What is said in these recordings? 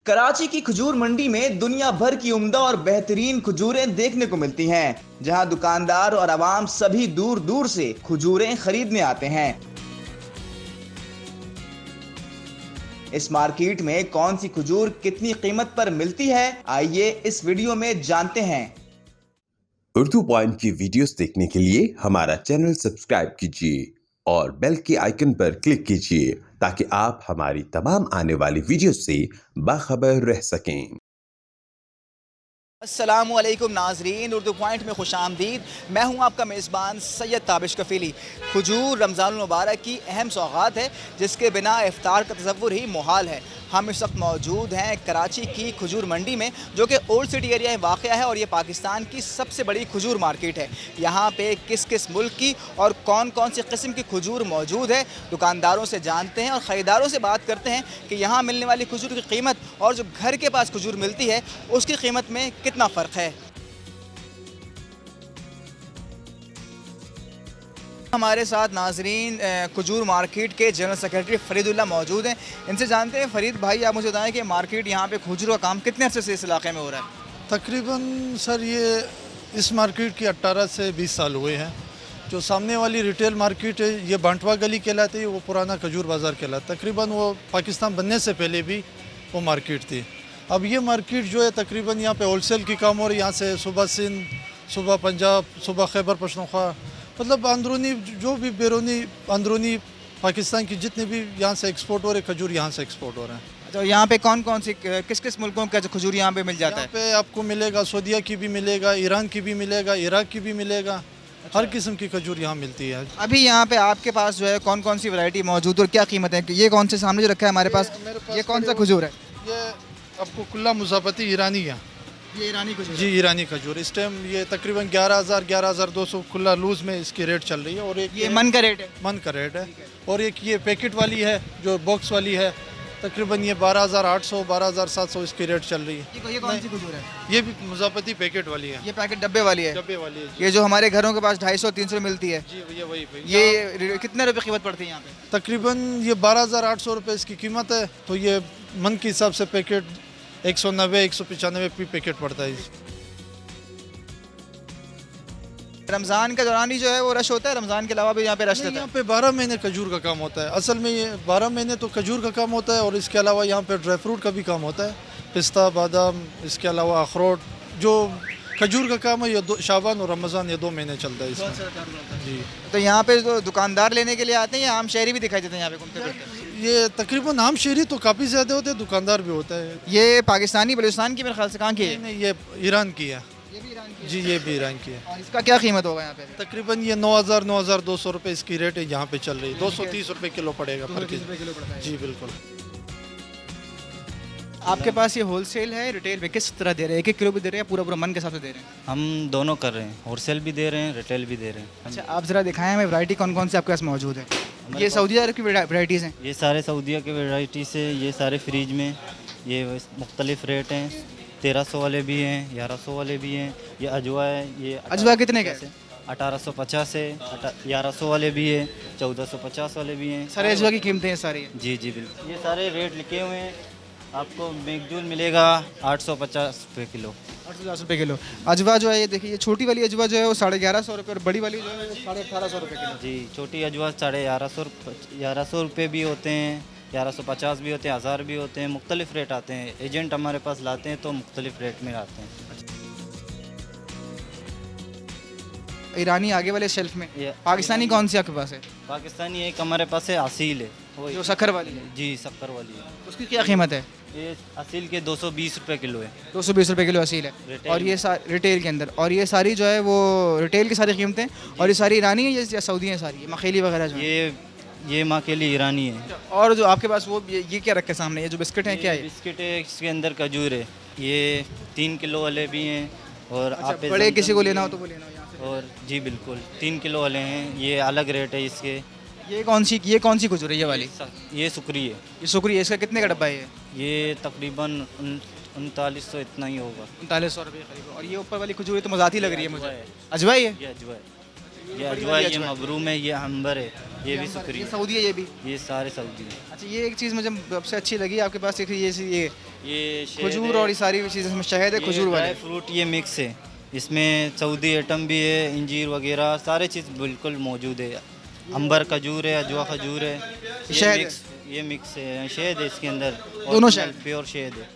कराची की खजूर मंडी में दुनिया भर की उम्दा और बेहतरीन खजूरें देखने को मिलती हैं, जहां दुकानदार और आवाम सभी दूर दूर से खजूरें खरीदने आते हैं। इस मार्केट में कौन सी खजूर कितनी कीमत पर मिलती है, आइए इस वीडियो में जानते हैं। उर्दू पॉइंट की वीडियोस देखने के लिए हमारा चैनल सब्सक्राइब कीजिए और बेल के आइकन पर क्लिक कीजिए ताकि आप हमारी तमाम आने वाली वीडियोस से बाखबर रह सकें। अस्सलामुअलैकुम नाजरीन, उर्दू पॉइंट में खुश आमदीद। मैं हूं आपका मेज़बान सैयद ताबिश कफ़ीली। खजूर रमज़ानुल मुबारक की अहम सौगात है जिसके बिना इफ्तार का तसव्वुर ही मुहाल है। हम इस वक्त मौजूद हैं कराची की खजूर मंडी में, जो कि ओल्ड सिटी एरिया में वाक़ है और ये पाकिस्तान की सबसे बड़ी खजूर मार्केट है। यहाँ पे किस किस मुल्क की और कौन कौन सी किस्म की खजूर मौजूद है, दुकानदारों से जानते हैं और ख़रीदारों से बात करते हैं कि यहाँ मिलने वाली खजूर की कीमत और जो घर के पास खजूर मिलती है उसकी कीमत में कितना फ़र्क है। हमारे साथ नाजरीन खजूर मार्केट के जनरल सेक्रेटरी फरीदुल्लाह मौजूद हैं। इनसे जानते हैं, फरीद भाई आप मुझे बताएं कि मार्केट यहाँ पे खजूर का काम कितने अर्से से इस इलाके में हो रहा है? तकरीबन सर ये इस मार्केट की 18 से 20 साल हुए हैं। जो सामने वाली रिटेल मार्केट है ये बांटवा गली कहलाती है, वो पुराना खजूर बाज़ार कहलाता है। तकरीबन वो पाकिस्तान बनने से पहले भी वो मार्केट थी। अब ये मार्केट जो है तकरीबन यहाँ पे होलसेल की काम हो रही है। यहाँ से सुबह सिंध, सुबह पंजाब, सुबह खैबर पख्तूनख्वा, मतलब अंदरूनी जो भी बैरूनी अंदरूनी पाकिस्तान की जितने भी यहाँ से एक्सपोर्ट हो रहे खजूर यहाँ से एक्सपोर्ट हो रहे हैं। तो यहाँ पे कौन कौन सी किस किस मुल्कों का खजूर यहाँ पे मिल जाता यहाँ है? पे आपको मिलेगा सऊदीया की भी मिलेगा, ईरान की भी मिलेगा, इराक की भी मिलेगा। हर किस्म की खजूर यहाँ मिलती है। अभी यहाँ पे आपके पास जो है कौन कौन सी वैरायटी मौजूद है और क्या कीमत है? ये कौन से सामने जो रखा है हमारे पास, ये कौन सा खजूर है? ये आपको कुल्ला मुज़ाफ़ती ईरानी है। ये ईरानी खजूर जी ईरानी खजूर इस टाइम ये तकरीबन 11,200 खुला लूज़ में इसकी रेट चल रही है। और एक ये मन का रेट है? मन का रेट है। और एक ये पैकेट वाली है जो बॉक्स वाली है, तकरीबन ये 12,800 12,700 इसकी रेट चल रही है। ये कौन सी खजूर है? ये भी मुज़ाफ़ती पैकेट वाली है। ये पैकेट डब्बे वाली है? डब्बे वाली है जी। ये जो हमारे घरों के पास 250-300 मिलती है, जी भैया वही ये कितने रुपए कीमत पड़ती है यहाँ पे? तकरीबन ये 12,800 रुपये इसकी कीमत है। तो ये मन के हिसाब से पैकेट 190 195 पी पैकेट पड़ता है। रमज़ान के दौरान ही जो है वो रश होता है, रमज़ान के अलावा भी यहाँ पे रश रहता यहाँ है? पे 12 महीने खजूर का काम होता है। असल में ये 12 महीने तो खजूर का काम होता है और इसके अलावा यहाँ पे ड्राई फ्रूट का भी काम होता है, पिस्ता, बादाम, इसके अलावा अखरोट। जो खजूर का काम है ये शाबान और रमज़ान ये 2 महीने चलता है इसमें जी। तो यहाँ पे जो दुकानदार लेने के लिए आते हैं या आम शहरी भी दिखाई देते हैं यहाँ पे घूमते फिरते? ये तकरीबन आम शहरी तो काफ़ी ज़्यादा होते हैं, दुकानदार भी होता है। ये पाकिस्तानी बलूचिस्तान की मेरे ख्याल से कहाँ की है? नहीं ये ईरान की है। ये भी ईरान की जी ये भी ईरान की है। और इसका क्या कीमत होगा यहाँ पे? तकरीबन ये 9,200 रुपये इसकी रेट है यहाँ पे चल रही है। 230 रुपये किलो पड़ेगा पर केजी। जी बिल्कुल। आपके पास ये होलसेल है, रिटेल में किस तरह दे रहे हैं? 1-1 किलो भी दे रहे हैं या पूरा पूरा मन के हिसाब से दे रहे हैं? हम दोनों कर रहे हैं, होलसेल भी दे रहे हैं, रिटेल भी दे रहे हैं। अच्छा आप ज़रा दिखाएं हमें वैरायटी कौन कौन सी आपके पास मौजूद है। ये सऊदी अरब की वैरायटीज़ हैं? ये सारे सऊदीया के वैरायटी से, ये सारे फ्रीज में, ये मुख्तलिफ रेट हैं। 1300 वाले भी हैं, 1100 वाले भी हैं। ये अजवा है, ये अजवा कितने का है? 1850 है। 1100 वाले भी है, 1450 वाले भी हैं। सारे अजवा की कीमतें हैं सारी? जी जी बिल्कुल। ये सारे रेट लिखे हुए हैं। आपको मेगजूल मिलेगा 850 रुपये किलो। 850 रुपये किलो। अजवा जो है ये देखिए, ये छोटी वाली अजवा जो है वो 1150 रुपये और बड़ी वाली जो है वो 1850 रुपये किलो। जी छोटी अजवा 1150 रुपये भी होते हैं, 1150 भी होते हैं, 1000 भी होते हैं। मुख्तलिफ रेट आते हैं। एजेंट हमारे पास लाते हैं तो मुख्तलिफ रेट में आते हैं। ईरानी आगे वाले शेल्फ में। ये पाकिस्तानी कौन सी आपके पास है? पाकिस्तानी एक हमारे पास है, असील है वो जो शक्कर वाली है? जी शक्कर वाली है। उसकी क्या कीमत है? ये असील के 220 रुपये किलो है। 220 रुपये किलो असील है। रिटेल और ये रिटेल के अंदर, और ये सारी जो है वो रिटेल की सारी कीमतें, और ये सारी ईरानी है या सऊदी है सारी, मखेली वगैरह जो है? ये माँ के लिए ईरानी है। और जो आपके पास वो ये क्या रखे सामने, ये जो बिस्किट हैं क्या है? बिस्किट है, इसके अंदर खजूर है। ये 3 किलो वाले भी हैं और अच्छा, आप बड़े किसी को लेना हो तो वो लेना हो यहाँ से? और जी बिल्कुल 3 किलो वाले हैं। ये अलग रेट है इसके। ये कौन सी खजूर है ये वाली? ये सुकरी है। ये शुक्रिया है। इसका कितने का डब्बा है ये तकरीबन 3900 इतना ही होगा। 3900 रुपये करीब। और ये ऊपर वाली खजूर तो मजाती लग रही है मुझे। अजवाई है? ये अजवा है। ये अजवा, ये मबरूम है, ये अंबर है, ये भी सुकरी, ये सऊदी है ये भी। ये सारे सऊदी हैं। अच्छा ये एक चीज़ मुझे सबसे अच्छी लगी आपके पास, एक ये ये खजूर और ये सारी चीज़ें इसमें शहद है, खजूर वाले। फ्रूट ये मिक्स है, इसमें सऊदी आइटम भी है, इंजीर वगैरह सारे चीज़ बिल्कुल मौजूद है। अंबर खजूर है, अजवा खजूर है, शहद है। ये मिक्स है, शहद है इसके अंदर, दोनों शहद? प्योर शहद है।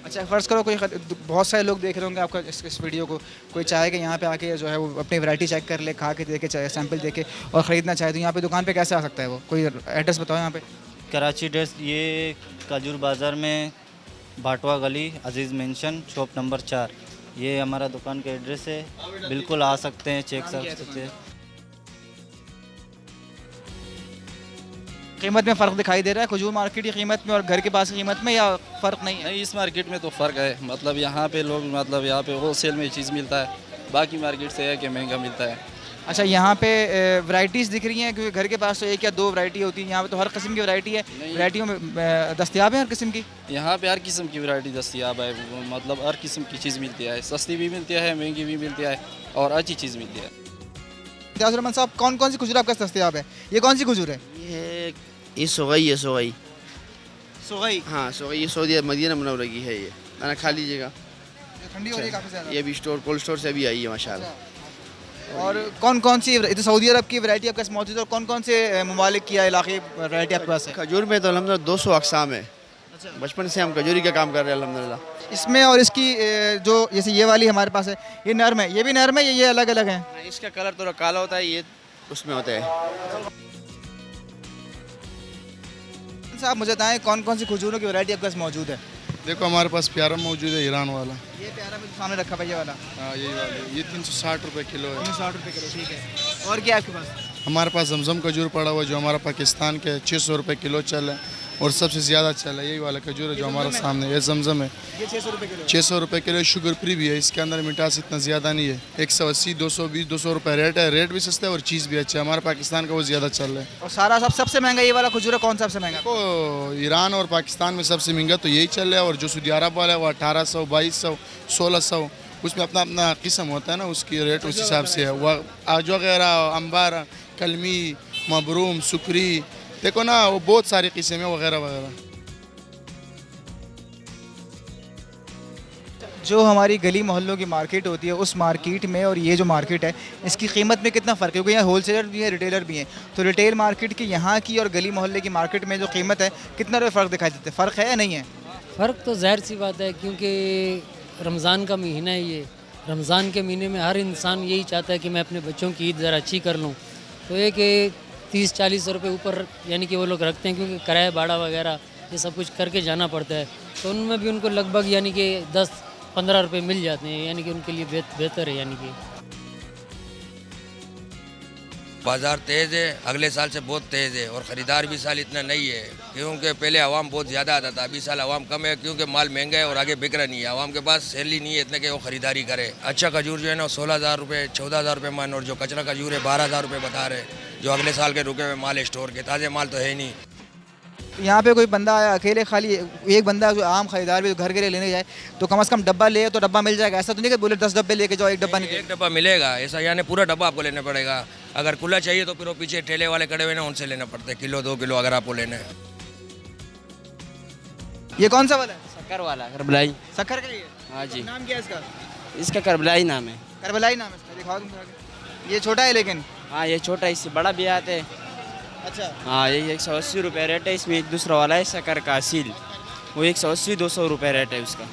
अच्छा फ़र्ज़ करो कोई बहुत सारे लोग देख रहे होंगे आपका इस वीडियो को, कोई चाहे कि यहाँ पे आके जो है वो अपनी वैरायटी चेक कर ले, खा के देखे, चाहे सैंपल देखे और ख़रीदना चाहे, तो यहाँ पे दुकान पे कैसे आ सकता है वो? कोई एड्रेस बताओ यहाँ पे। कराची ड्रेस, ये काजूर बाज़ार में भाटवा गली, अजीज़ मेंशन, शॉप नंबर 4, ये हमारा दुकान का एड्रेस है। बिल्कुल आ सकते हैं, चेक कर सकते हैं। कीमत में फ़र्क दिखाई दे रहा है खजूर मार्केट की कीमत में और घर के पास की कीमत में, या फ़र्क नहीं है? नहीं, इस मार्केट में तो फ़र्क है। मतलब यहाँ पे लोग, मतलब यहाँ पे होलसेल में चीज़ मिलता है, बाकी मार्केट से है कि महंगा मिलता है। अच्छा यहाँ पे वैराइटीज़ दिख रही हैं, क्योंकि घर के पास तो एक या दो वैरायटी होती है, यहाँ पे तो हर किस्म की वैरायटी है। वैरायटियों में दस्तयाब है हर किस्म की? यहाँ पे हर किस्म की वैरायटी दस्तियाब है, मतलब हर किस्म की चीज़ मिलती है, सस्ती भी मिलती है, महंगी भी मिलती है और अच्छी चीज़ मिलती है। इम्तियाज़ रहमान साहब, कौन कौन सी खजूर आपके पास दस्तयाब है? ये कौन सी खजूर है? ये सोगई है, सोगई। सोगई? हाँ सोगई, ये सऊदी मदीना मुनव्वरा की है। ये आना खा लीजिएगा। ठंडी हो रही है काफ़ी ज़्यादा। ये भी कोल्ड स्टोर से भी आई है माशाल्लाह। और कौन कौन सी तो सऊदी अरब की वैरायटी आपके पास मौजूद है, और कौन कौन से ममालिक की या इलाके वैरायटी आपके पास है? खजूर में तो अल्हम्दुलिल्लाह 200 अक़साम है। बचपन से हम खजूरी का काम कर रहे हैं अल्हम्दुलिल्लाह। इसमें और इसकी जो जैसे ये वाली हमारे पास है, ये नर्म है, ये भी नर्म है, ये अलग अलग हैं? इसका कलर थोड़ा काला होता है, ये उसमें होता है। साहब मुझे बताएं कौन कौन सी खजूरों की वैरायटी आपके पास मौजूद है? देखो हमारे पास प्यारा मौजूद है, ईरान वाला। ये प्यारा में सामने रखा भाई, ये वाला। हाँ यही वाला, ये 360 रुपये किलो है। 60 रुपये किलो, ठीक है। और क्या है आपके पास? हमारे पास जमजम खजूर पड़ा हुआ है, जो हमारा पाकिस्तान के 600 रुपये किलो चल है और सबसे ज़्यादा चल है यही वाला खजूर है जो हमारा सामने, ये जमजम है। ये 600 रुपये किलो? 600 रुपये किलो, शुगर फ्री भी है, इसके अंदर मिठास इतना ज़्यादा नहीं है। 180, 220, 200 रुपये रेट है, रेट भी सस्ता है और चीज़ भी अच्छा है। हमारा पाकिस्तान का वो ज़्यादा चल रहा है। और सारा सबसे महंगा ये वाला खजूर है, कौन सा सबसे महंगा? तो ईरान और पाकिस्तान में सबसे महंगा तो यही चल रहा है, और जो सऊदी अरब वाला है वो 1800, 2200, 1600, उसमें अपना अपना किस्म होता है ना, उसकी रेट उस हिसाब से है। वह आज वगैरह, अंबार, कलमी, मबरूम, सुकरी, देखो ना वो बहुत सारी किस्म है वगैरह वगैरह। जो हमारी गली मोहल्लों की मार्केट होती है, उस मार्केट में और ये जो मार्केट है, इसकी कीमत में कितना फ़र्क है? क्योंकि यहाँ होलसेलर भी है, रिटेलर भी हैं, तो रिटेल मार्केट की यहाँ की और गली मोहल्ले की मार्केट में जो कीमत है, कितना रुपये फ़र्क दिखाई देते हैं? फ़र्क है या नहीं है? फ़र्क तो ज़ाहिर सी बात है, क्योंकि रमज़ान का महीना है ये। रमज़ान के महीने में हर इंसान यही चाहता है कि मैं अपने बच्चों की ईद ज़रा अच्छी कर लूँ, तो एक 30-40 रुपये ऊपर यानी कि वो लोग रखते हैं, क्योंकि किराया भाड़ा वगैरह ये सब कुछ करके जाना पड़ता है, तो उनमें भी उनको लगभग यानी कि 10-15 रुपये मिल जाते हैं, यानी कि उनके लिए बेहतर है। यानी कि बाज़ार तेज़ है, अगले साल से बहुत तेज़ है और ख़रीदार भी साल इतना नहीं है, क्योंकि पहले आवाम बहुत ज़्यादा आता था, अभी साल आवाम कम है क्योंकि माल महंगा है और आगे बिक रहा नहीं है। आवाम के पास सैल ही नहीं है इतने कि वो ख़रीदारी करे। अच्छा खजूर जो है ना 16,000 रुपये, 14,000 रुपये मान, और जो कचरा खजूर है 12,000 रुपये बता रहे, जो अगले साल के रुके हुए माल स्टोर के, ताज़े माल तो है ही नहीं। यहाँ पे कोई बंदा आया अकेले, खाली एक बंदा जो आम खरीदार भी घर के लिए लेने जाए, तो कम से कम डब्बा ले तो डब्बा मिल जाएगा? ऐसा तो नहीं कि बोले 10 डब्बे लेके जाओ, एक डब्बा नहीं? एक डब्बा मिलेगा ऐसा, यानी पूरा डब्बा आपको लेना पड़ेगा। अगर खुला चाहिए तो फिर वो पीछे ठेले वाले खड़े हुए ना, उनसे लेना पड़ता है, किलो 2 किलो अगर आपको लेना है। ये कौन सा वाला है? शक्कर वाला, करबलाई। शक्कर का? ये हाँ जी, नाम क्या है इसका? इसका करबलाई नाम है। करबलाई नाम है इसका, दिखाओ तुम थोड़ा। ये छोटा है लेकिन? हाँ ये छोटा, इससे बड़ा भी आता है। अच्छा। हाँ ये 180 रुपये रेट है। इसमें एक दूसरा वाला है शक्कर का असील, वो 180-200 रुपये रेट है उसका।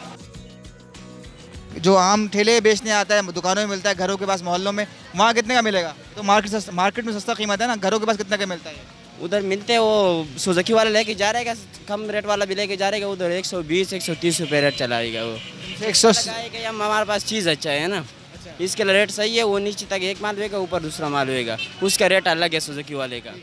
जो आम ठेले बेचने आता है, दुकानों में मिलता है, घरों के पास मोहल्लों में, वहाँ कितने का मिलेगा? तो मार्केट में सस्ता कीमत है ना, घरों के पास कितने का मिलता है? उधर मिलते हैं, वो सुजुकी वाला लेके जा रहेगा, कम रेट वाला भी लेके जा रहेगा, उधर 120-130 रुपये रेट चलाएगा वो। 180। हमारे पास चीज़ अच्छा है ना, इसके लिए रेट सही है। वो नीचे तक एक माल होएगा, ऊपर दूसरा माल होएगा, उसका रेट अलग है सुजुकी वाले का।